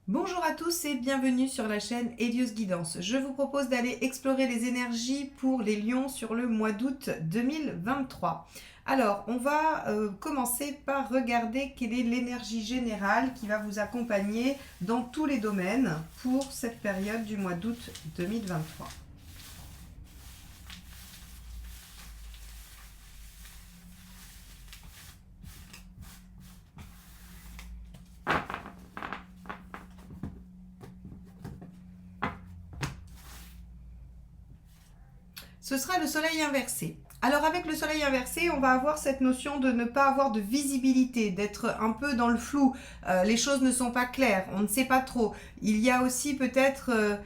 Bonjour à tous et bienvenue sur la chaîne Hélios Guidance. Je vous propose d'aller explorer les énergies pour les lions sur le mois d'août 2023. Alors, on va commencer par regarder quelle est l'énergie générale qui va vous accompagner dans tous les domaines pour cette période du mois d'août 2023. Ce sera le soleil inversé. Alors avec le soleil inversé, on va avoir cette notion de ne pas avoir de visibilité, d'être un peu dans le flou. Les choses ne sont pas claires, on ne sait pas trop. Il y a aussi peut-être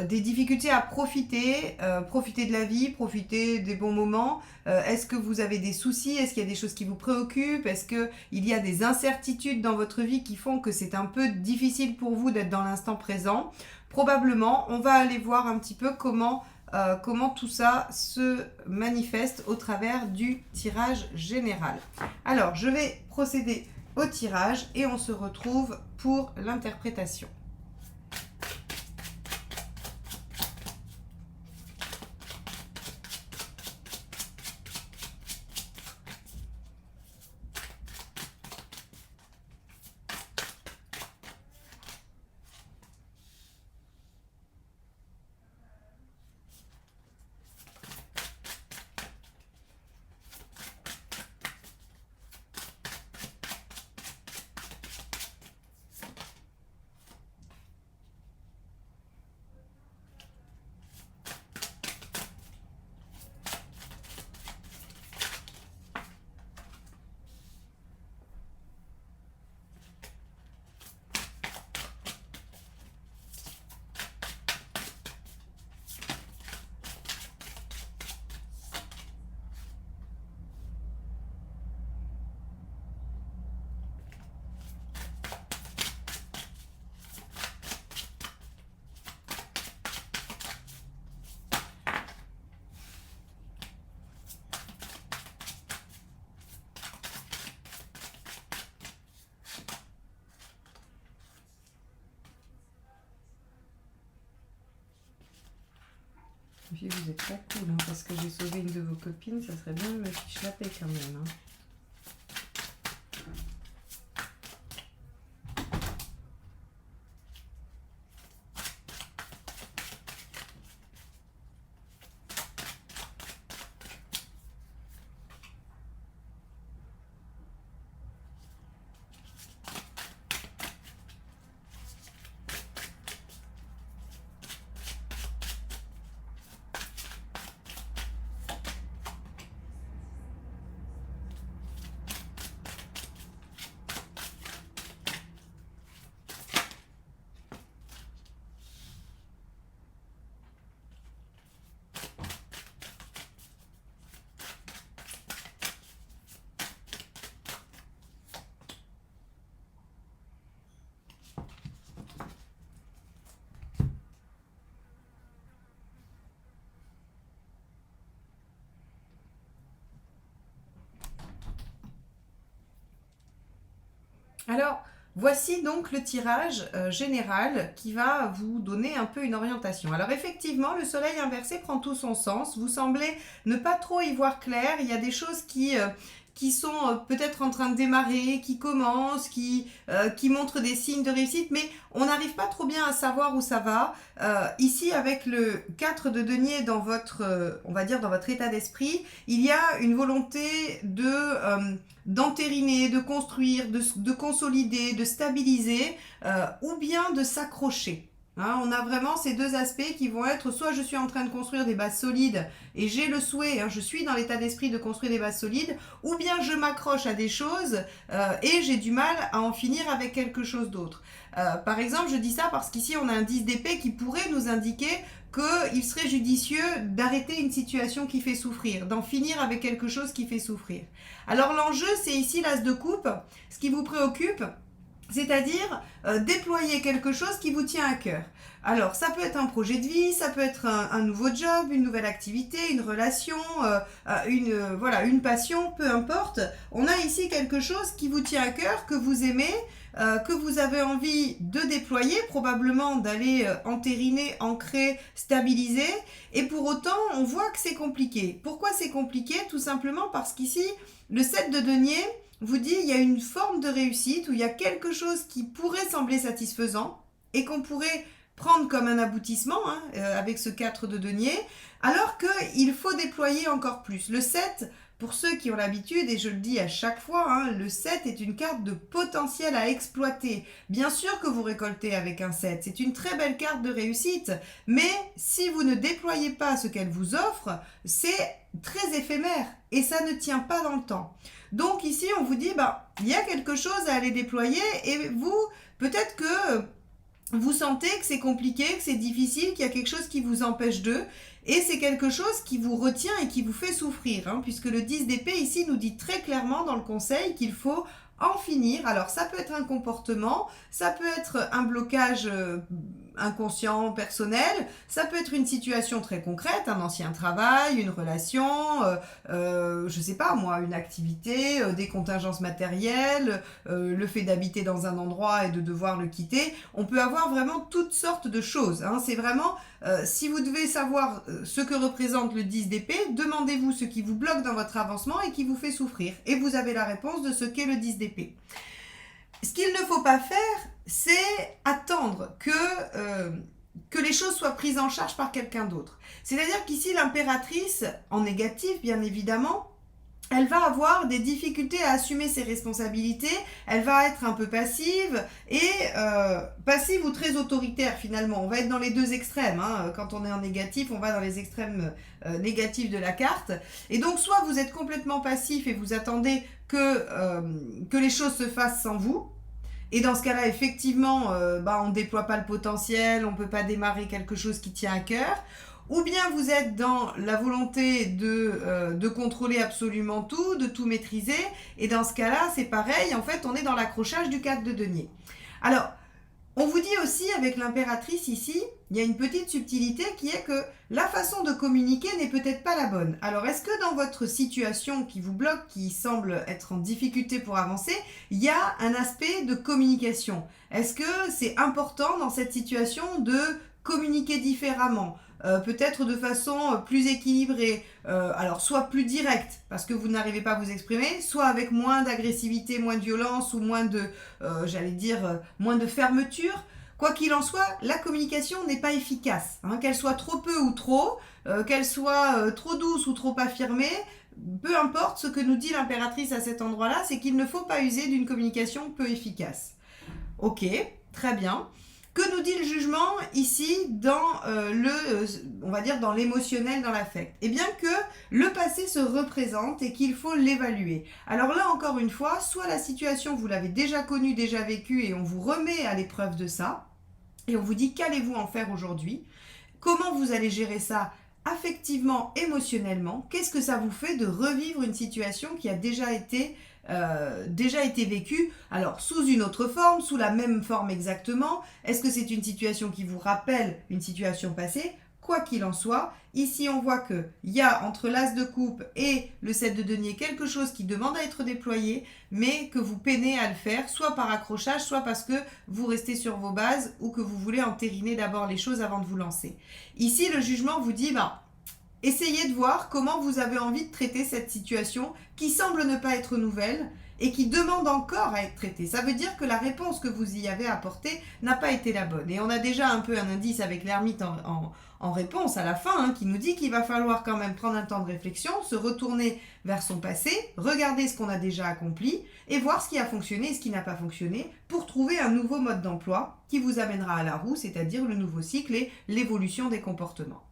des difficultés à profiter de la vie, profiter des bons moments. Est-ce que vous avez des soucis? Est-ce qu'il y a des choses qui vous préoccupent? Est-ce qu'il y a des incertitudes dans votre vie qui font que c'est un peu difficile pour vous d'être dans l'instant présent? Probablement, on va aller voir un petit peu comment tout ça se manifeste au travers du tirage général. Alors, je vais procéder au tirage et on se retrouve pour l'interprétation. Puis vous êtes pas cool, hein, parce que j'ai sauvé une de vos copines, ça serait bien de me fiche la paix quand même. Hein. Alors, voici donc le tirage général qui va vous donner un peu une orientation. Alors effectivement, le soleil inversé prend tout son sens. Vous semblez ne pas trop y voir clair. Il y a des choses qui sont peut-être en train de démarrer, qui commencent, qui montrent des signes de réussite, mais on n'arrive pas trop bien à savoir où ça va. Ici, avec le 4 de denier dans votre, on va dire, dans votre état d'esprit, il y a une volonté d'entériner, de construire, de consolider, de stabiliser, ou bien de s'accrocher. Hein, on a vraiment ces deux aspects qui vont être soit je suis en train de construire des bases solides et j'ai le souhait, je suis dans l'état d'esprit de construire des bases solides, ou bien je m'accroche à des choses et j'ai du mal à en finir avec quelque chose d'autre. Par exemple, je dis ça parce qu'ici on a un 10 d'épée qui pourrait nous indiquer qu'il serait judicieux d'arrêter une situation qui fait souffrir, d'en finir avec quelque chose qui fait souffrir. Alors l'enjeu, c'est ici l'as de coupe, ce qui vous préoccupe, c'est-à-dire déployer quelque chose qui vous tient à cœur. Alors, ça peut être un projet de vie, ça peut être un nouveau job, une nouvelle activité, une relation, voilà, une passion, peu importe. On a ici quelque chose qui vous tient à cœur, que vous aimez, que vous avez envie de déployer, probablement d'aller entériner, ancrer, stabiliser. Et pour autant, on voit que c'est compliqué. Pourquoi c'est compliqué? Tout simplement parce qu'ici, le 7 de denier vous dit il y a une forme de réussite, où il y a quelque chose qui pourrait sembler satisfaisant et qu'on pourrait prendre comme un aboutissement avec ce 4 de denier, alors qu'il faut déployer encore plus. Le 7, pour ceux qui ont l'habitude, et je le dis à chaque fois, le 7 est une carte de potentiel à exploiter. Bien sûr que vous récoltez avec un 7, c'est une très belle carte de réussite, mais si vous ne déployez pas ce qu'elle vous offre, c'est très éphémère et ça ne tient pas dans le temps. Donc ici, on vous dit, il y a quelque chose à aller déployer et vous, peut-être que vous sentez que c'est compliqué, que c'est difficile, qu'il y a quelque chose qui vous empêche d'eux, et c'est quelque chose qui vous retient et qui vous fait souffrir, puisque le 10 d'épée ici nous dit très clairement dans le conseil qu'il faut en finir. Alors ça peut être un comportement, ça peut être un blocage inconscient, personnel, ça peut être une situation très concrète, un ancien travail, une relation, je sais pas moi, une activité, des contingences matérielles, le fait d'habiter dans un endroit et de devoir le quitter. On peut avoir vraiment toutes sortes de choses. C'est vraiment, si vous devez savoir ce que représente le 10 d'épée, demandez-vous ce qui vous bloque dans votre avancement et qui vous fait souffrir. Et vous avez la réponse de ce qu'est le 10 d'épée. Ce qu'il ne faut pas faire, c'est attendre que les choses soient prises en charge par quelqu'un d'autre. C'est-à-dire qu'ici, l'impératrice, en négatif bien évidemment, elle va avoir des difficultés à assumer ses responsabilités, elle va être un peu passive, et passive ou très autoritaire finalement. On va être dans les deux extrêmes, quand on est en négatif, on va dans les extrêmes négatifs de la carte. Et donc soit vous êtes complètement passif et vous attendez que les choses se fassent sans vous, et dans ce cas-là, effectivement, on ne déploie pas le potentiel, on ne peut pas démarrer quelque chose qui tient à cœur. Ou bien vous êtes dans la volonté de contrôler absolument tout, de tout maîtriser. Et dans ce cas-là, c'est pareil, en fait, on est dans l'accrochage du 4 de denier. Alors, on vous dit aussi, avec l'impératrice ici, il y a une petite subtilité qui est que la façon de communiquer n'est peut-être pas la bonne. Alors, est-ce que dans votre situation qui vous bloque, qui semble être en difficulté pour avancer, il y a un aspect de communication? Est-ce que c'est important dans cette situation de communiquer différemment? Peut-être de façon plus équilibrée, alors soit plus directe parce que vous n'arrivez pas à vous exprimer, soit avec moins d'agressivité, moins de violence ou moins de, moins de fermeture. Quoi qu'il en soit, la communication n'est pas efficace, qu'elle soit trop peu ou trop, qu'elle soit trop douce ou trop affirmée, peu importe, ce que nous dit l'impératrice à cet endroit-là, c'est qu'il ne faut pas user d'une communication peu efficace. Ok, très bien. Que nous dit le jugement ici dans on va dire dans l'émotionnel, dans l'affect? Eh bien que le passé se représente et qu'il faut l'évaluer. Alors là, encore une fois, soit la situation, vous l'avez déjà connue, déjà vécue et on vous remet à l'épreuve de ça et on vous dit qu'allez-vous en faire aujourd'hui? Comment vous allez gérer ça affectivement, émotionnellement? Qu'est-ce que ça vous fait de revivre une situation qui a déjà été vécue, alors sous une autre forme, sous la même forme exactement? Est-ce que c'est une situation qui vous rappelle une situation passée? Quoi qu'il en soit, ici on voit qu'il y a entre l'as de coupe et le 7 de denier quelque chose qui demande à être déployé, mais que vous peinez à le faire, soit par accrochage, soit parce que vous restez sur vos bases ou que vous voulez entériner d'abord les choses avant de vous lancer. Ici, le jugement vous dit, essayez de voir comment vous avez envie de traiter cette situation qui semble ne pas être nouvelle et qui demande encore à être traitée. Ça veut dire que la réponse que vous y avez apportée n'a pas été la bonne. Et on a déjà un peu un indice avec l'ermite en réponse à la fin, qui nous dit qu'il va falloir quand même prendre un temps de réflexion, se retourner vers son passé, regarder ce qu'on a déjà accompli et voir ce qui a fonctionné et ce qui n'a pas fonctionné pour trouver un nouveau mode d'emploi qui vous amènera à la roue, c'est-à-dire le nouveau cycle et l'évolution des comportements.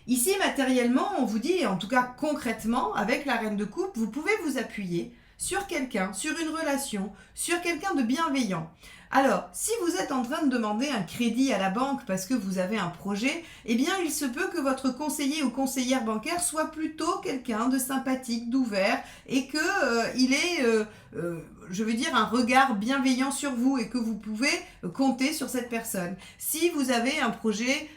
Ici, matériellement, on vous dit, en tout cas concrètement, avec la reine de coupe, vous pouvez vous appuyer sur quelqu'un, sur une relation, sur quelqu'un de bienveillant. Alors, si vous êtes en train de demander un crédit à la banque parce que vous avez un projet, eh bien, il se peut que votre conseiller ou conseillère bancaire soit plutôt quelqu'un de sympathique, d'ouvert, et que il ait, je veux dire, un regard bienveillant sur vous et que vous pouvez compter sur cette personne. Si vous avez un projet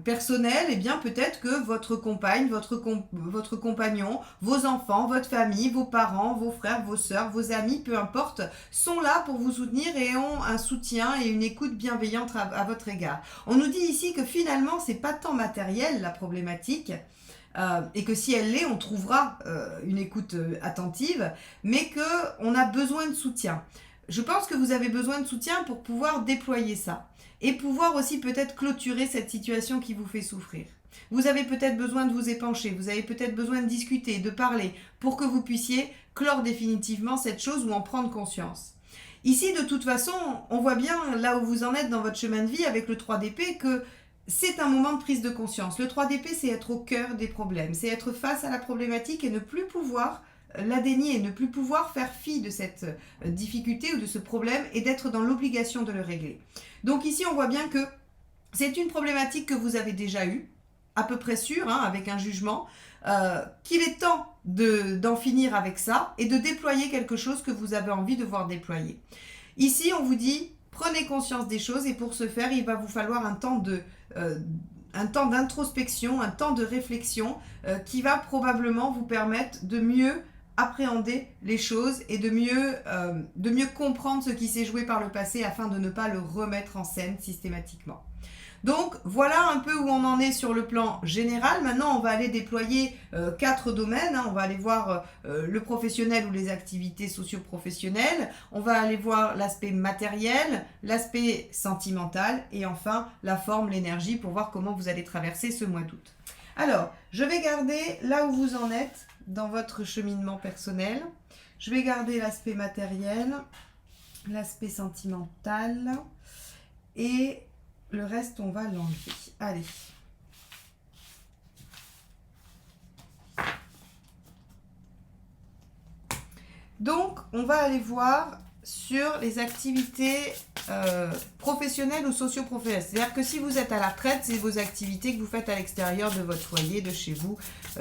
personnel, eh bien, peut-être que votre compagne, votre compagnon, vos enfants, votre famille, vos parents, vos frères, vos sœurs, vos amis, peu importe, sont là pour vous soutenir et ont un soutien et une écoute bienveillante à votre égard. On nous dit ici que finalement, c'est pas tant matériel la problématique, et que si elle l'est, on trouvera une écoute attentive, mais qu'on a besoin de soutien. Je pense que vous avez besoin de soutien pour pouvoir déployer ça et pouvoir aussi peut-être clôturer cette situation qui vous fait souffrir. Vous avez peut-être besoin de vous épancher, vous avez peut-être besoin de discuter, de parler pour que vous puissiez clore définitivement cette chose ou en prendre conscience. Ici, de toute façon, on voit bien là où vous en êtes dans votre chemin de vie avec le 3 d'épée que c'est un moment de prise de conscience. Le 3 d'épée, c'est être au cœur des problèmes, c'est être face à la problématique et ne plus pouvoir la dénier, ne plus pouvoir faire fi de cette difficulté ou de ce problème et d'être dans l'obligation de le régler. Donc ici, on voit bien que c'est une problématique que vous avez déjà eue, à peu près sûre, avec un jugement, qu'il est temps d'en finir avec ça et de déployer quelque chose que vous avez envie de voir déployer. Ici, on vous dit, prenez conscience des choses et pour ce faire, il va vous falloir un temps d'introspection, un temps de réflexion qui va probablement vous permettre de mieux appréhender les choses et de mieux comprendre ce qui s'est joué par le passé afin de ne pas le remettre en scène systématiquement. Donc voilà un peu où on en est sur le plan général. Maintenant, on va aller déployer 4 domaines. On va aller voir le professionnel ou les activités socio-professionnelles. On va aller voir l'aspect matériel, l'aspect sentimental et enfin la forme, l'énergie pour voir comment vous allez traverser ce mois d'août. Alors, je vais garder là où vous en êtes dans votre cheminement personnel. Je vais garder l'aspect matériel, l'aspect sentimental et le reste, on va l'enlever. Allez. Donc, on va aller voir sur les activités professionnelles ou socio-professionnelles. C'est-à-dire que si vous êtes à la retraite, c'est vos activités que vous faites à l'extérieur de votre foyer, de chez vous.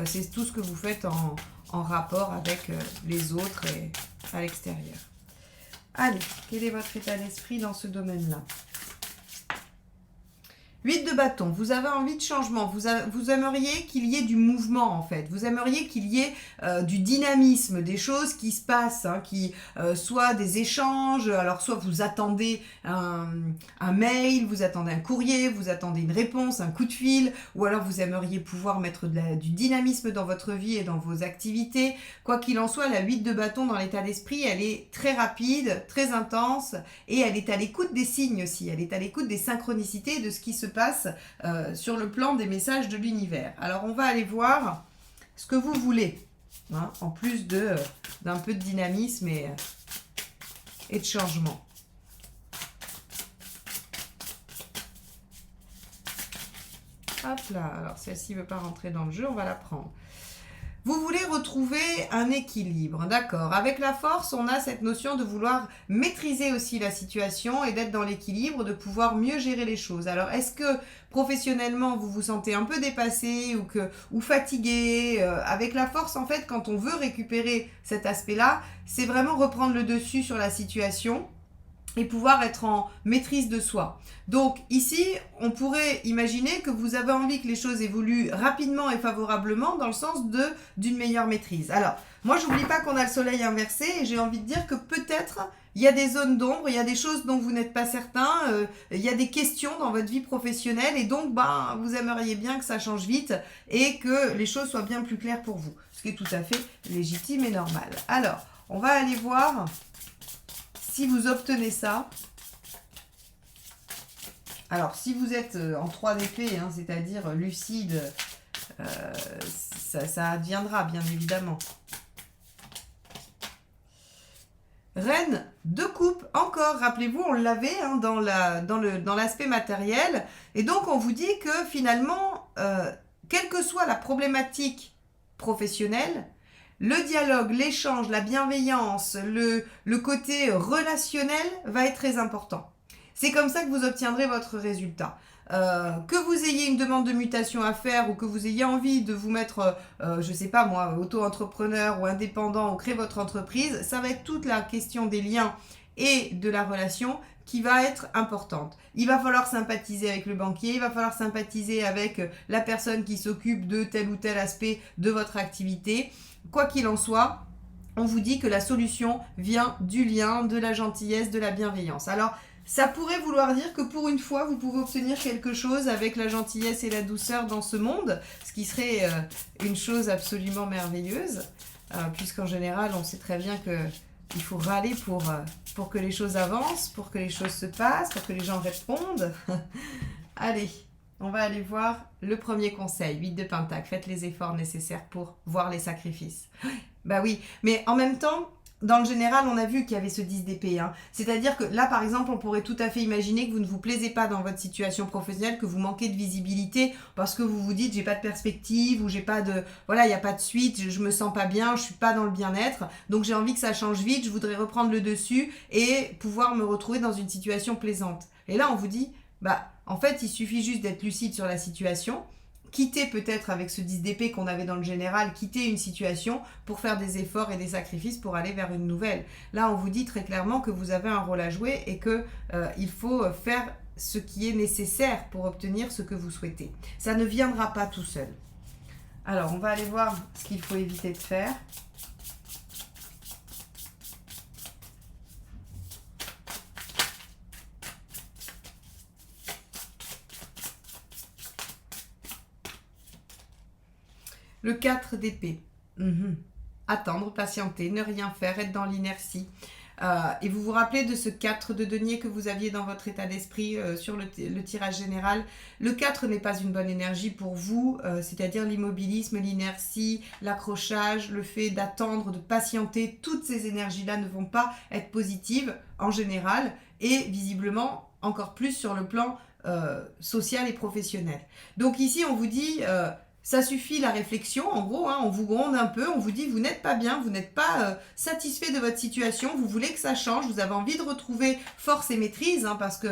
C'est tout ce que vous faites en rapport avec les autres et à l'extérieur. Allez, quel est votre état d'esprit dans ce domaine-là ? 8 de bâton, vous avez envie de changement, vous aimeriez qu'il y ait du mouvement en fait, vous aimeriez qu'il y ait du dynamisme, des choses qui se passent, qui soit des échanges, alors soit vous attendez un mail, vous attendez un courrier, vous attendez une réponse, un coup de fil, ou alors vous aimeriez pouvoir mettre du dynamisme dans votre vie et dans vos activités. Quoi qu'il en soit, la 8 de bâton dans l'état d'esprit, elle est très rapide, très intense, et elle est à l'écoute des signes aussi, elle est à l'écoute des synchronicités, de ce qui se passe sur le plan des messages de l'univers. Alors on va aller voir ce que vous voulez, en plus d'un peu de dynamisme et de changement. Hop là, alors celle-ci ne veut pas rentrer dans le jeu, on va la prendre. Vous voulez retrouver un équilibre, d'accord. Avec la force, on a cette notion de vouloir maîtriser aussi la situation et d'être dans l'équilibre, de pouvoir mieux gérer les choses. Alors, est-ce que professionnellement, vous vous sentez un peu dépassé ou fatigué? Avec la force, en fait, quand on veut récupérer cet aspect-là, c'est vraiment reprendre le dessus sur la situation et pouvoir être en maîtrise de soi. Donc ici, on pourrait imaginer que vous avez envie que les choses évoluent rapidement et favorablement dans le sens d'une meilleure maîtrise. Alors, moi, j'oublie pas qu'on a le soleil inversé et j'ai envie de dire que peut-être il y a des zones d'ombre, il y a des choses dont vous n'êtes pas certain, il y a des questions dans votre vie professionnelle et donc vous aimeriez bien que ça change vite et que les choses soient bien plus claires pour vous, ce qui est tout à fait légitime et normal. Alors, on va aller voir si vous obtenez ça. Alors, si vous êtes en 3 d'épée, c'est-à-dire lucide, ça adviendra, bien évidemment. Reine de coupe, encore, rappelez-vous, on l'avait dans l'aspect matériel. Et donc, on vous dit que finalement, quelle que soit la problématique professionnelle, le dialogue, l'échange, la bienveillance, le côté relationnel va être très important. C'est comme ça que vous obtiendrez votre résultat. Que vous ayez une demande de mutation à faire ou que vous ayez envie de vous mettre, je sais pas moi, auto-entrepreneur ou indépendant ou créer votre entreprise, ça va être toute la question des liens et de la relation qui va être importante. Il va falloir sympathiser avec le banquier, il va falloir sympathiser avec la personne qui s'occupe de tel ou tel aspect de votre activité. Quoi qu'il en soit, on vous dit que la solution vient du lien, de la gentillesse, de la bienveillance. Alors, ça pourrait vouloir dire que pour une fois, vous pouvez obtenir quelque chose avec la gentillesse et la douceur dans ce monde, ce qui serait une chose absolument merveilleuse, puisqu'en général, on sait très bien qu'il faut râler pour que les choses avancent, pour que les choses se passent, pour que les gens répondent. Allez, on va aller voir le premier conseil, 8 de Pentacle. Faites les efforts nécessaires pour voir les sacrifices. Bah oui, mais en même temps, dans le général, on a vu qu'il y avait ce 10 d'épée. Hein. C'est-à-dire que là, par exemple, on pourrait tout à fait imaginer que vous ne vous plaisez pas dans votre situation professionnelle, que vous manquez de visibilité parce que vous vous dites j'ai pas de perspective ou j'ai pas de voilà, il n'y a pas de suite, je me sens pas bien, je suis pas dans le bien-être, donc j'ai envie que ça change vite, je voudrais reprendre le dessus et pouvoir me retrouver dans une situation plaisante. Et là, on vous dit en fait, il suffit juste d'être lucide sur la situation. Quitter peut-être avec ce 10 d'épée qu'on avait dans le général, quitter une situation pour faire des efforts et des sacrifices pour aller vers une nouvelle. Là, on vous dit très clairement que vous avez un rôle à jouer et que il faut faire ce qui est nécessaire pour obtenir ce que vous souhaitez. Ça ne viendra pas tout seul. Alors, on va aller voir ce qu'il faut éviter de faire. Le 4 d'épée. Attendre, patienter, ne rien faire, être dans l'inertie. Et vous vous rappelez de ce 4 de denier que vous aviez dans votre état d'esprit sur le tirage général. Le 4 n'est pas une bonne énergie pour vous, c'est-à-dire l'immobilisme, l'inertie, l'accrochage, le fait d'attendre, de patienter. Toutes ces énergies-là ne vont pas être positives en général et visiblement encore plus sur le plan social et professionnel. Donc ici, on vous dit... ça suffit la réflexion, en gros, on vous gronde un peu, on vous dit vous n'êtes pas bien, vous n'êtes pas satisfait de votre situation, vous voulez que ça change, vous avez envie de retrouver force et maîtrise, parce que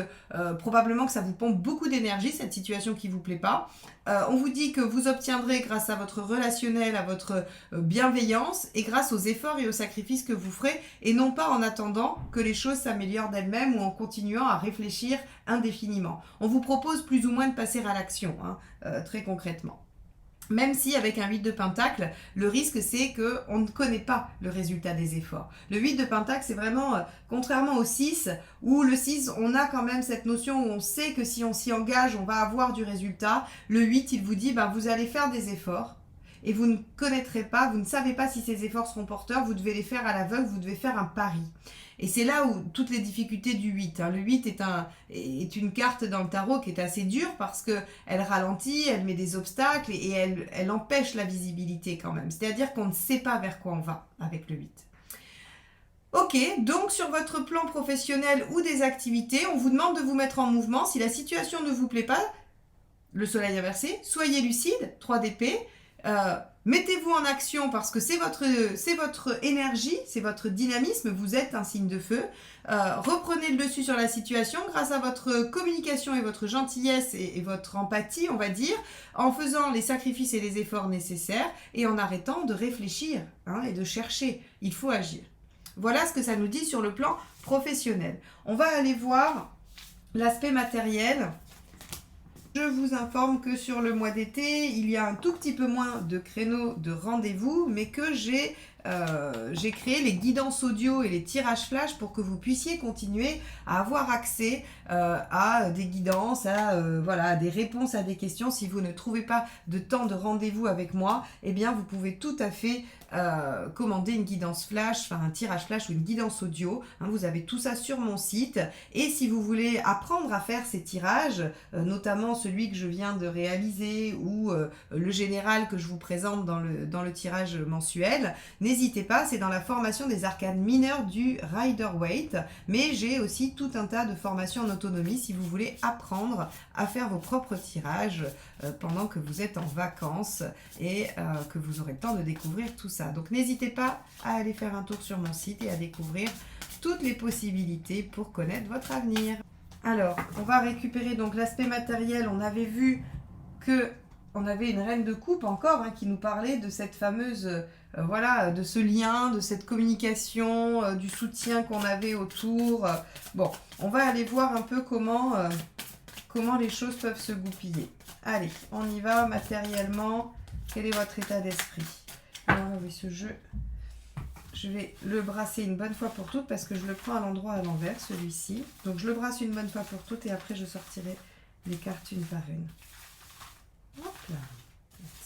probablement que ça vous pompe beaucoup d'énergie, cette situation qui ne vous plaît pas. On vous dit que vous obtiendrez grâce à votre relationnel, à votre bienveillance et grâce aux efforts et aux sacrifices que vous ferez et non pas en attendant que les choses s'améliorent d'elles-mêmes ou en continuant à réfléchir indéfiniment. On vous propose plus ou moins de passer à l'action, très concrètement. Même si avec un 8 de Pentacle, le risque c'est qu'on ne connaît pas le résultat des efforts. Le 8 de Pentacle, c'est vraiment, contrairement au 6, où le 6, on a quand même cette notion où on sait que si on s'y engage, on va avoir du résultat. Le 8, il vous dit, vous allez faire des efforts et vous ne connaîtrez pas, vous ne savez pas si ces efforts seront porteurs, vous devez les faire à l'aveugle, vous devez faire un pari. Et c'est là où toutes les difficultés du 8. Le 8 est une carte dans le tarot qui est assez dure parce qu'elle ralentit, elle met des obstacles et elle empêche la visibilité quand même. C'est-à-dire qu'on ne sait pas vers quoi on va avec le 8. Ok, donc sur votre plan professionnel ou des activités, on vous demande de vous mettre en mouvement. Si la situation ne vous plaît pas, le soleil inversé, soyez lucide, 3 d'épée. Mettez-vous en action parce que c'est votre énergie, c'est votre dynamisme, vous êtes un signe de feu. Reprenez le dessus sur la situation grâce à votre communication et votre gentillesse et votre empathie, on va dire, en faisant les sacrifices et les efforts nécessaires et en arrêtant de réfléchir et de chercher. Il faut agir. Voilà ce que ça nous dit sur le plan professionnel. On va aller voir l'aspect matériel. Je vous informe que sur le mois d'été, il y a un tout petit peu moins de créneaux de rendez-vous, mais que j'ai créé les guidances audio et les tirages flash pour que vous puissiez continuer à avoir accès à des guidances, à des réponses à des questions. Si vous ne trouvez pas de temps de rendez-vous avec moi, eh bien vous pouvez tout à fait commander une guidance flash, un tirage flash ou une guidance audio. Vous avez tout ça sur mon site. Et si vous voulez apprendre à faire ces tirages, notamment celui que je viens de réaliser ou le général que je vous présente dans le tirage mensuel, n'hésitez pas, c'est dans la formation des arcanes mineures du Rider-Waite, mais j'ai aussi tout un tas de formations en autonomie si vous voulez apprendre à faire vos propres tirages pendant que vous êtes en vacances et que vous aurez le temps de découvrir tout ça. Donc n'hésitez pas à aller faire un tour sur mon site et à découvrir toutes les possibilités pour connaître votre avenir. Alors, on va récupérer donc l'aspect matériel. On avait vu que on avait une reine de coupe encore qui nous parlait de cette fameuse, voilà, de ce lien, de cette communication, du soutien qu'on avait autour. Bon, on va aller voir un peu comment les choses peuvent se goupiller. Allez, on y va matériellement. Quel est votre état d'esprit? Alors oui, ce jeu, je vais le brasser une bonne fois pour toutes parce que je le prends à l'endroit à l'envers, celui-ci. Donc je le brasse une bonne fois pour toutes et après je sortirai les cartes une par une. Hop là.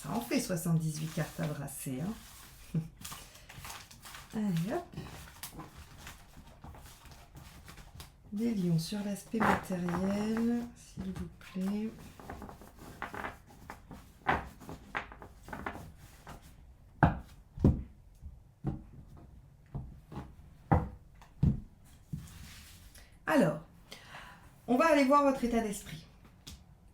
Ça en fait 78 cartes à brasser. Allez hop. Des lions sur l'aspect matériel, s'il vous plaît. Alors, on va aller voir votre état d'esprit.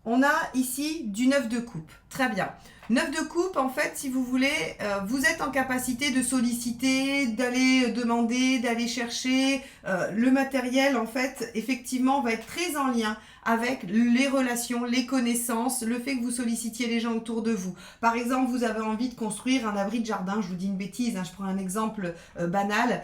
On a ici du 9 de coupe. Très bien. 9 de coupe, en fait, si vous voulez, vous êtes en capacité de solliciter, d'aller demander, d'aller chercher. Le matériel, en fait, effectivement, va être très en lien avec les relations, les connaissances, le fait que vous sollicitiez les gens autour de vous. Par exemple, vous avez envie de construire un abri de jardin, je vous dis une bêtise, je prends un exemple banal.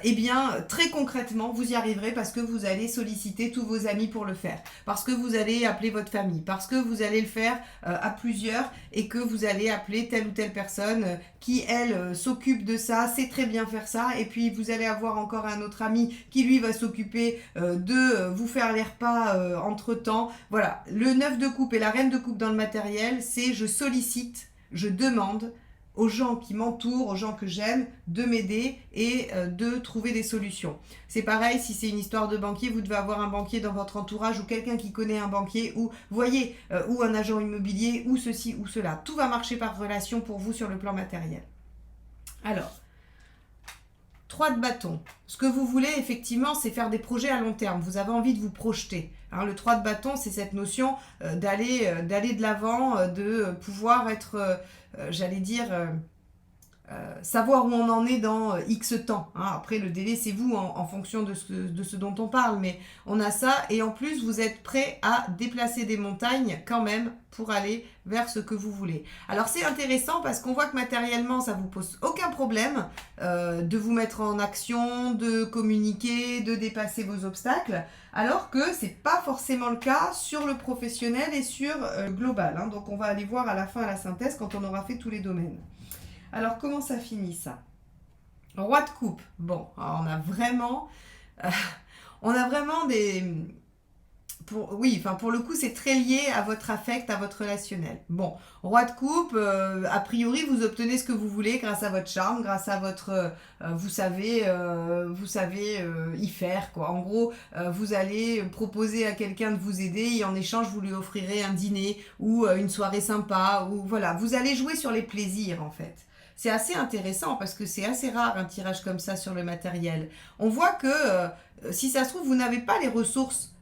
Eh bien, très concrètement, vous y arriverez parce que vous allez solliciter tous vos amis pour le faire. Parce que vous allez appeler votre famille, parce que vous allez le faire à plusieurs et que vous allez appeler telle ou telle personne qui, elle, s'occupe de ça, sait très bien faire ça. Et puis, vous allez avoir encore un autre ami qui, lui, va s'occuper de vous faire les repas entre-temps. Voilà, le 9 de coupe et la reine de coupe dans le matériel, c'est je sollicite, je demande aux gens qui m'entourent, aux gens que j'aime, de m'aider et de trouver des solutions. C'est pareil, si c'est une histoire de banquier, vous devez avoir un banquier dans votre entourage ou quelqu'un qui connaît un banquier ou, voyez, ou un agent immobilier ou ceci ou cela. Tout va marcher par relation pour vous sur le plan matériel. Alors, 3 de bâton. Ce que vous voulez, effectivement, c'est faire des projets à long terme. Vous avez envie de vous projeter. Hein, le 3 de bâton, c'est cette notion d'aller de l'avant, de pouvoir être, j'allais dire, savoir où on en est dans X temps. Hein. Après, le délai, c'est vous en fonction de ce dont on parle. Mais on a ça. Et en plus, vous êtes prêt à déplacer des montagnes quand même pour aller vers ce que vous voulez. Alors, c'est intéressant parce qu'on voit que matériellement, ça ne vous pose aucun problème de vous mettre en action, de communiquer, de dépasser vos obstacles. Alors que ce n'est pas forcément le cas sur le professionnel et sur le global. Hein. Donc, on va aller voir à la fin à la synthèse quand on aura fait tous les domaines. Alors, comment ça finit, ça? Roi de coupe. Bon, on a vraiment des... Pour le coup, c'est très lié à votre affect, à votre relationnel. Bon, roi de coupe, a priori, vous obtenez ce que vous voulez grâce à votre charme, grâce à votre... vous savez y faire, quoi. En gros, vous allez proposer à quelqu'un de vous aider et en échange, vous lui offrirez un dîner ou une soirée sympa. Ou voilà, vous allez jouer sur les plaisirs, en fait. C'est assez intéressant parce que c'est assez rare un tirage comme ça sur le matériel. On voit que si ça se trouve, vous n'avez pas les ressources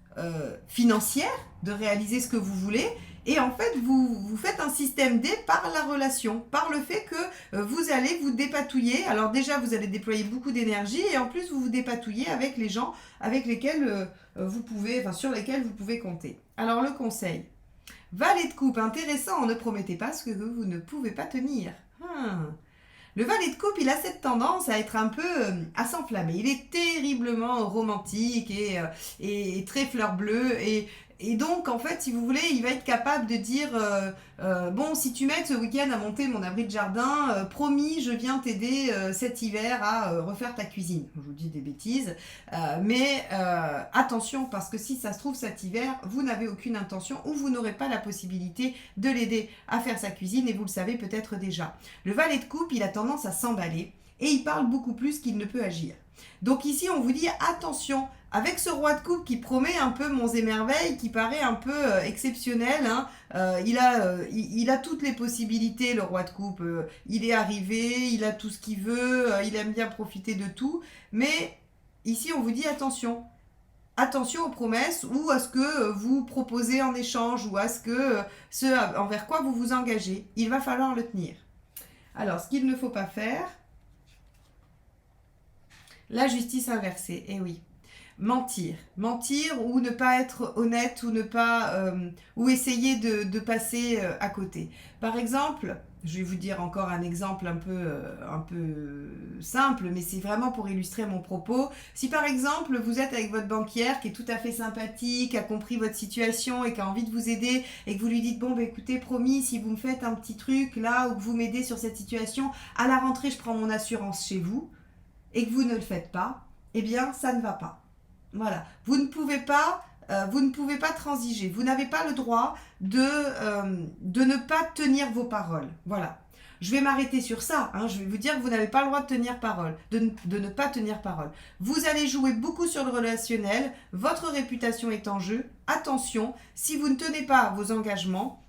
financières de réaliser ce que vous voulez et en fait vous faites un système D par la relation, par le fait que vous allez vous dépatouiller. Alors déjà vous allez déployer beaucoup d'énergie et en plus vous vous dépatouillez avec les gens avec lesquels sur lesquels vous pouvez compter. Alors le conseil, valet de coupe, intéressant, ne promettez pas ce que vous ne pouvez pas tenir. Le valet de coupe, il a cette tendance à être un peu à s'enflammer. Il est terriblement romantique et très fleur bleue. Et donc, en fait, si vous voulez, il va être capable de dire bon, si tu m'aides ce week-end à monter mon abri de jardin, promis, je viens t'aider cet hiver à refaire ta cuisine. Je vous dis des bêtises. Mais attention, parce que si ça se trouve cet hiver, vous n'avez aucune intention ou vous n'aurez pas la possibilité de l'aider à faire sa cuisine et vous le savez peut-être déjà. Le valet de coupe, il a tendance à s'emballer et il parle beaucoup plus qu'il ne peut agir. Donc ici, on vous dit attention avec ce roi de coupe qui promet un peu monts et merveilles, qui paraît un peu exceptionnel, hein, il a toutes les possibilités, le roi de coupe. Il est arrivé, il a tout ce qu'il veut, il aime bien profiter de tout. Mais ici, on vous dit attention. Attention aux promesses ou à ce que vous proposez en échange ou à ce envers quoi vous vous engagez. Il va falloir le tenir. Alors, ce qu'il ne faut pas faire, la justice inversée. Eh oui. Mentir ou ne pas être honnête ou ne pas ou essayer de passer à côté. Par exemple, je vais vous dire encore un exemple un peu simple, mais c'est vraiment pour illustrer mon propos. Si par exemple vous êtes avec votre banquière qui est tout à fait sympathique, a compris votre situation et qui a envie de vous aider et que vous lui dites bon bah écoutez promis si vous me faites un petit truc là ou que vous m'aidez sur cette situation, à la rentrée je prends mon assurance chez vous et que vous ne le faites pas, eh bien ça ne va pas. Voilà, vous ne pouvez pas transiger, vous n'avez pas le droit de ne pas tenir vos paroles. Voilà, je vais m'arrêter sur ça, hein. Je vais vous dire que vous n'avez pas le droit de tenir parole, de ne pas tenir parole. Vous allez jouer beaucoup sur le relationnel, votre réputation est en jeu. Attention, si vous ne tenez pas vos engagements,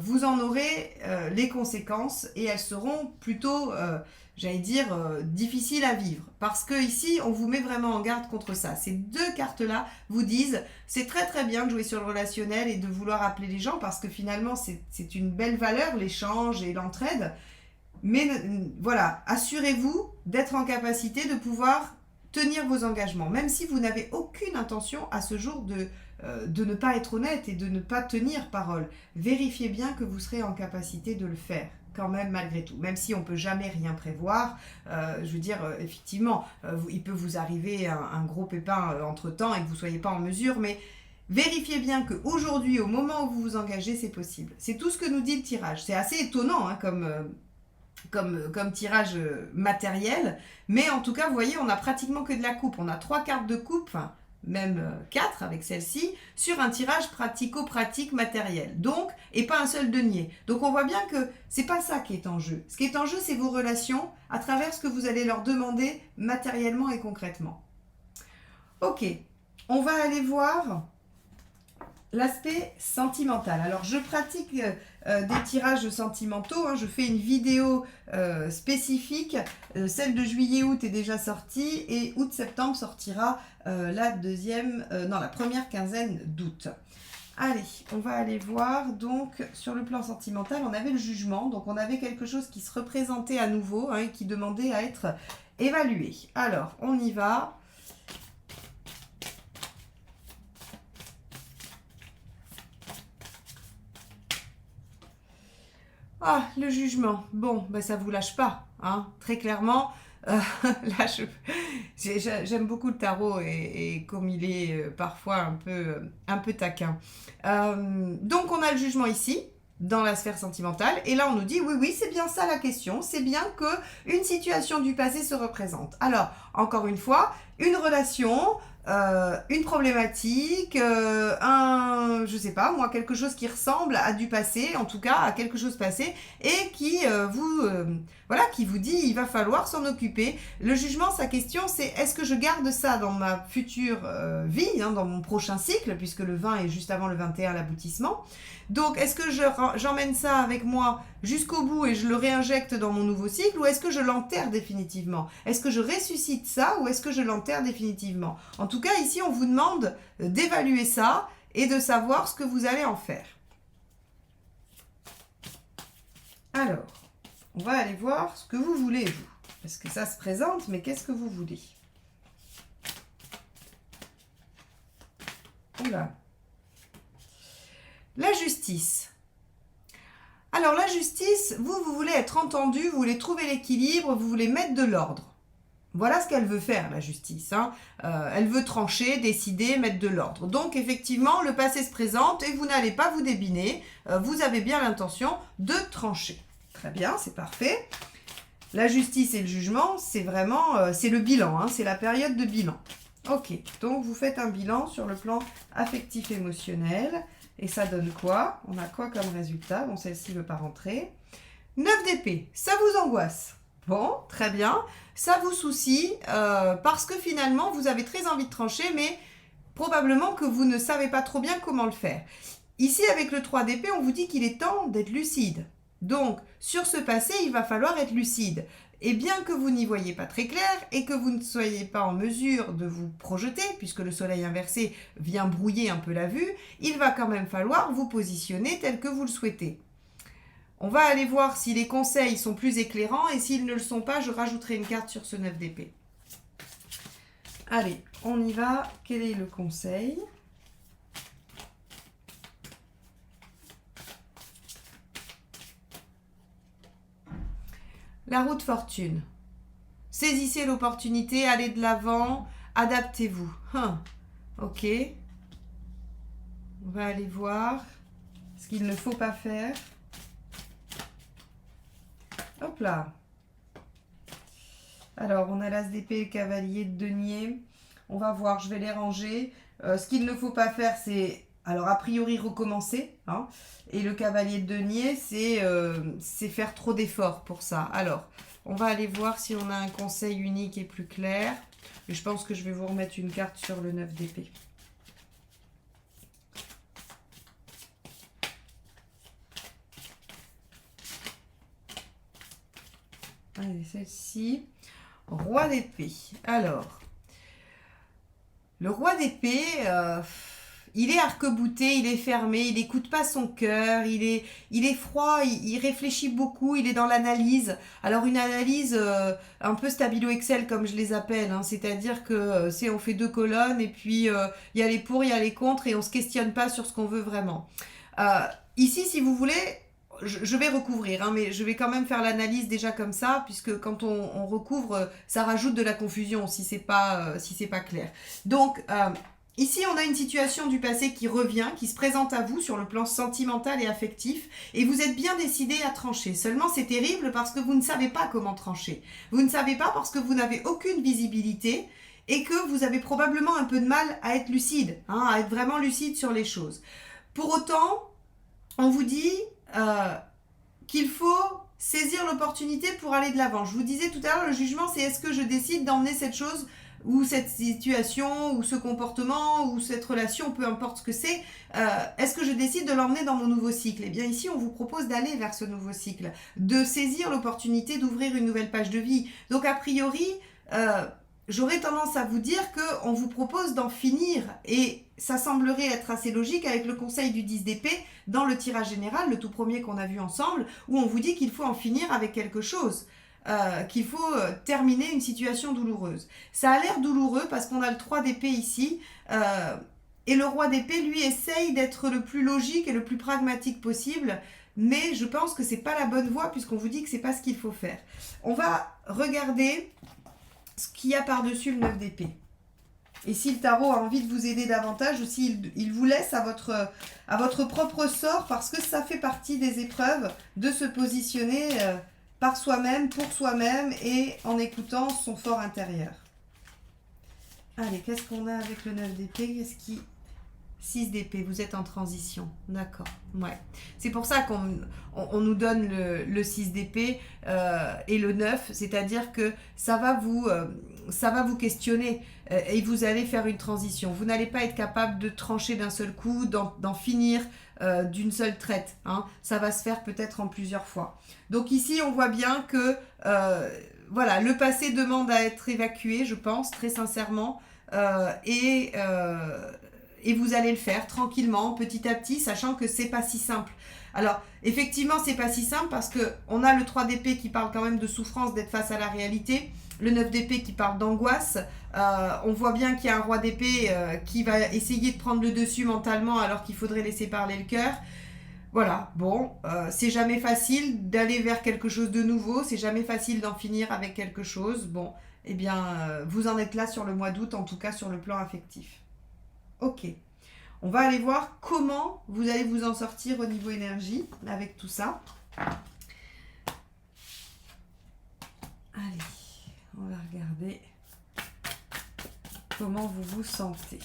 vous en aurez les conséquences et elles seront plutôt... difficile à vivre. Parce que ici, on vous met vraiment en garde contre ça. Ces deux cartes-là vous disent, c'est très très bien de jouer sur le relationnel et de vouloir appeler les gens parce que finalement, c'est une belle valeur, l'échange et l'entraide. Mais voilà, assurez-vous d'être en capacité de pouvoir tenir vos engagements, même si vous n'avez aucune intention à ce jour de ne pas être honnête et de ne pas tenir parole. Vérifiez bien que vous serez en capacité de le faire. Quand même malgré tout, même si on ne peut jamais rien prévoir, effectivement, il peut vous arriver un gros pépin entre-temps et que vous ne soyez pas en mesure, mais vérifiez bien qu'aujourd'hui, au moment où vous vous engagez, c'est possible. C'est tout ce que nous dit le tirage. C'est assez étonnant hein, comme tirage matériel, mais en tout cas, vous voyez, on n'a pratiquement que de la coupe. On a 3 cartes de coupe, enfin, même 4 avec celle-ci, sur un tirage pratico-pratique matériel. Donc, et pas un seul denier. Donc on voit bien que c'est pas ça qui est en jeu. Ce qui est en jeu, c'est vos relations à travers ce que vous allez leur demander matériellement et concrètement. Ok, on va aller voir l'aspect sentimental. Alors je pratique des tirages sentimentaux, hein. Je fais une vidéo spécifique, celle de juillet-août est déjà sortie et août-septembre sortira la première quinzaine d'août. Allez, on va aller voir, donc sur le plan sentimental, on avait le jugement, donc on avait quelque chose qui se représentait à nouveau, hein, et qui demandait à être évalué. Alors, on y va. Ah, le jugement. Bon, ben ça vous lâche pas, hein, très clairement. Là, j'aime beaucoup le tarot et comme il est parfois un peu taquin. Donc, on a le jugement ici, dans la sphère sentimentale. Et là, on nous dit, oui, c'est bien ça la question. C'est bien qu'une situation du passé se représente. Alors, encore une fois, une relation... une problématique, je sais pas moi, quelque chose qui ressemble à du passé, en tout cas à quelque chose passé, et qui qui vous dit il va falloir s'en occuper. Le jugement, sa question c'est est-ce que je garde ça dans ma future vie, hein, dans mon prochain cycle, puisque le 20 est juste avant le 21 l'aboutissement. Donc est-ce que j'emmène ça avec moi jusqu'au bout et je le réinjecte dans mon nouveau cycle, ou est-ce que je l'enterre définitivement? Est-ce que je ressuscite ça ou est-ce que je l'enterre définitivement? En tout cas, ici, on vous demande d'évaluer ça et de savoir ce que vous allez en faire. Alors, on va aller voir ce que vous voulez, vous. Parce que ça se présente, mais qu'est-ce que vous voulez? Oula. La justice. Alors, la justice, vous voulez être entendu, vous voulez trouver l'équilibre, vous voulez mettre de l'ordre. Voilà ce qu'elle veut faire, la justice. Hein. Elle veut trancher, décider, mettre de l'ordre. Donc, effectivement, le passé se présente et vous n'allez pas vous débiner. Vous avez bien l'intention de trancher. Très bien, c'est parfait. La justice et le jugement, c'est vraiment... c'est le bilan, hein, c'est la période de bilan. Ok, donc vous faites un bilan sur le plan affectif-émotionnel. Et ça donne quoi? On a quoi comme résultat? Bon, celle-ci ne veut pas rentrer. 9 d'épée, ça vous angoisse. Bon, très bien. Ça vous soucie parce que finalement, vous avez très envie de trancher, mais probablement que vous ne savez pas trop bien comment le faire. Ici, avec le 3 d'épée, on vous dit qu'il est temps d'être lucide. Donc, sur ce passé, il va falloir être lucide. Et bien que vous n'y voyez pas très clair et que vous ne soyez pas en mesure de vous projeter, puisque le soleil inversé vient brouiller un peu la vue, il va quand même falloir vous positionner tel que vous le souhaitez. On va aller voir si les conseils sont plus éclairants et s'ils ne le sont pas, je rajouterai une carte sur ce 9 d'épée. Allez, on y va. Quel est le conseil ? La roue de fortune. Saisissez l'opportunité, allez de l'avant, adaptez-vous. Ok. On va aller voir ce qu'il ne faut pas faire. Hop là. Alors, on a l'as d'épée et le cavalier de denier. On va voir, je vais les ranger. Ce qu'il ne faut pas faire, c'est, alors a priori, recommencer. Hein. Et le cavalier de denier, c'est faire trop d'efforts pour ça. Alors, on va aller voir si on a un conseil unique et plus clair. Et je pense que je vais vous remettre une carte sur le 9 d'épée. Allez, celle-ci. Roi d'épée. Alors, le roi d'épée, il est arc-bouté, il est fermé, il n'écoute pas son cœur, il est froid, il réfléchit beaucoup, il est dans l'analyse. Alors une analyse un peu stabilo Excel comme je les appelle, hein, c'est-à-dire que on fait 2 colonnes et puis il y a les pour, il y a les contre et on ne se questionne pas sur ce qu'on veut vraiment. Ici, si vous voulez, je vais recouvrir, hein, mais je vais quand même faire l'analyse déjà comme ça, puisque quand on recouvre, ça rajoute de la confusion si c'est pas clair. Donc, ici, on a une situation du passé qui revient, qui se présente à vous sur le plan sentimental et affectif, et vous êtes bien décidé à trancher. Seulement, c'est terrible parce que vous ne savez pas comment trancher. Vous ne savez pas parce que vous n'avez aucune visibilité et que vous avez probablement un peu de mal à être lucide, hein, à être vraiment lucide sur les choses. Pour autant, on vous dit qu'il faut saisir l'opportunité pour aller de l'avant. Je vous disais tout à l'heure, le jugement, c'est est-ce que je décide d'emmener cette chose ou cette situation ou ce comportement ou cette relation, peu importe ce que c'est, est-ce que je décide de l'emmener dans mon nouveau cycle ? Eh bien ici, on vous propose d'aller vers ce nouveau cycle, de saisir l'opportunité d'ouvrir une nouvelle page de vie. Donc a priori, j'aurais tendance à vous dire qu'on vous propose d'en finir et ça semblerait être assez logique avec le conseil du 10 d'épée dans le tirage général, le tout premier qu'on a vu ensemble, où on vous dit qu'il faut en finir avec quelque chose, qu'il faut terminer une situation douloureuse. Ça a l'air douloureux parce qu'on a le 3 d'épée ici, et le roi d'épée, lui, essaye d'être le plus logique et le plus pragmatique possible, mais je pense que c'est pas la bonne voie puisqu'on vous dit que c'est pas ce qu'il faut faire. On va regarder ce qu'il y a par-dessus le 9 d'épée. Et si le tarot a envie de vous aider davantage, aussi il vous laisse à votre propre sort parce que ça fait partie des épreuves de se positionner par soi-même, pour soi-même et en écoutant son fort intérieur. Allez, qu'est-ce qu'on a avec le 9 d'épée ? 6 d'épée, vous êtes en transition. D'accord, ouais. C'est pour ça qu'on nous donne le 6 d'épée et le 9, c'est-à-dire que ça va vous questionner et vous allez faire une transition. Vous n'allez pas être capable de trancher d'un seul coup, d'en finir d'une seule traite. Hein. Ça va se faire peut-être en plusieurs fois. Donc ici, on voit bien que voilà, le passé demande à être évacué, je pense, très sincèrement. Et vous allez le faire tranquillement, petit à petit, sachant que c'est pas si simple. Alors, effectivement, c'est pas si simple parce que on a le 3 d'épée qui parle quand même de souffrance, d'être face à la réalité, le 9 d'épée qui parle d'angoisse. On voit bien qu'il y a un roi d'épée qui va essayer de prendre le dessus mentalement alors qu'il faudrait laisser parler le cœur. Voilà, bon, c'est jamais facile d'aller vers quelque chose de nouveau, c'est jamais facile d'en finir avec quelque chose. Bon, eh bien, vous en êtes là sur le mois d'août, en tout cas sur le plan affectif. Ok, on va aller voir comment vous allez vous en sortir au niveau énergie avec tout ça. Allez, on va regarder comment vous vous sentez.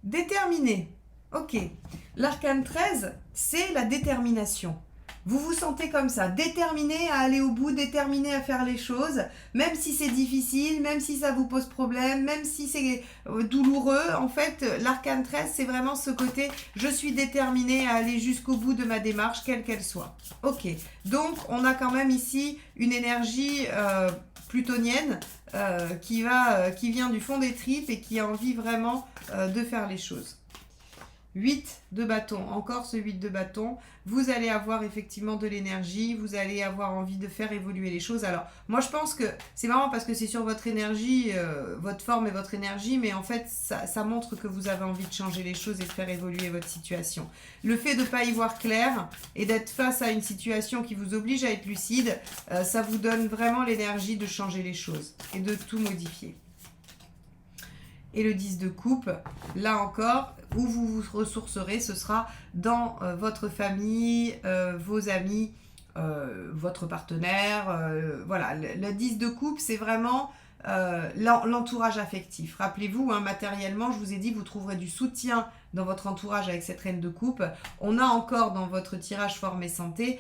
Déterminé. Ok. L'arcane 13, c'est la détermination. Vous vous sentez comme ça, déterminé à aller au bout, déterminé à faire les choses, même si c'est difficile, même si ça vous pose problème, même si c'est douloureux. En fait, l'arcane 13, c'est vraiment ce côté, je suis déterminé à aller jusqu'au bout de ma démarche, quelle qu'elle soit. Ok, donc on a quand même ici une énergie plutonienne qui vient du fond des tripes et qui a envie vraiment de faire les choses. 8 de bâton, encore ce 8 de bâton, vous allez avoir effectivement de l'énergie, vous allez avoir envie de faire évoluer les choses. Alors, moi je pense que c'est marrant parce que c'est sur votre énergie, votre forme et votre énergie, mais en fait ça montre que vous avez envie de changer les choses et de faire évoluer votre situation. Le fait de ne pas y voir clair et d'être face à une situation qui vous oblige à être lucide, ça vous donne vraiment l'énergie de changer les choses et de tout modifier. Et le 10 de coupe, là encore, où vous vous ressourcerez, ce sera dans votre famille, vos amis, votre partenaire. Voilà, le 10 de coupe, c'est vraiment l'entourage affectif. Rappelez-vous, hein, matériellement, je vous ai dit, vous trouverez du soutien dans votre entourage avec cette reine de coupe. On a encore dans votre tirage forme et santé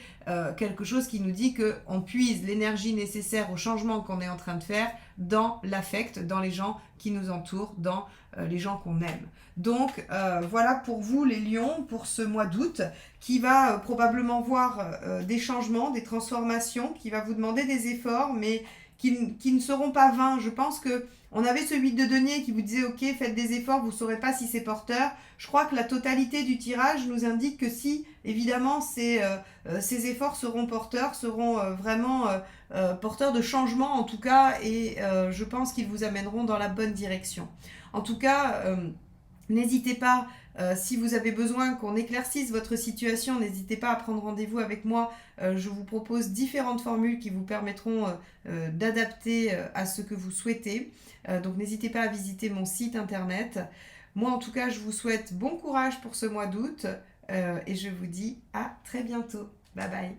quelque chose qui nous dit qu'on puise l'énergie nécessaire au changement qu'on est en train de faire dans l'affect, dans les gens qui nous entourent, dans les gens qu'on aime. Donc voilà pour vous les lions pour ce mois d'août qui va probablement voir des changements, des transformations, qui va vous demander des efforts mais qui ne seront pas vains. Je pense que on avait ce 8 de denier qui vous disait ok faites des efforts, vous ne saurez pas si c'est porteur. Je crois que la totalité du tirage nous indique que si évidemment ces efforts seront porteurs, seront vraiment porteurs de changement en tout cas et je pense qu'ils vous amèneront dans la bonne direction. En tout cas, n'hésitez pas, si vous avez besoin qu'on éclaircisse votre situation, n'hésitez pas à prendre rendez-vous avec moi. Je vous propose différentes formules qui vous permettront d'adapter à ce que vous souhaitez. Donc n'hésitez pas à visiter mon site internet. Moi en tout cas, je vous souhaite bon courage pour ce mois d'août et je vous dis à très bientôt. Bye bye.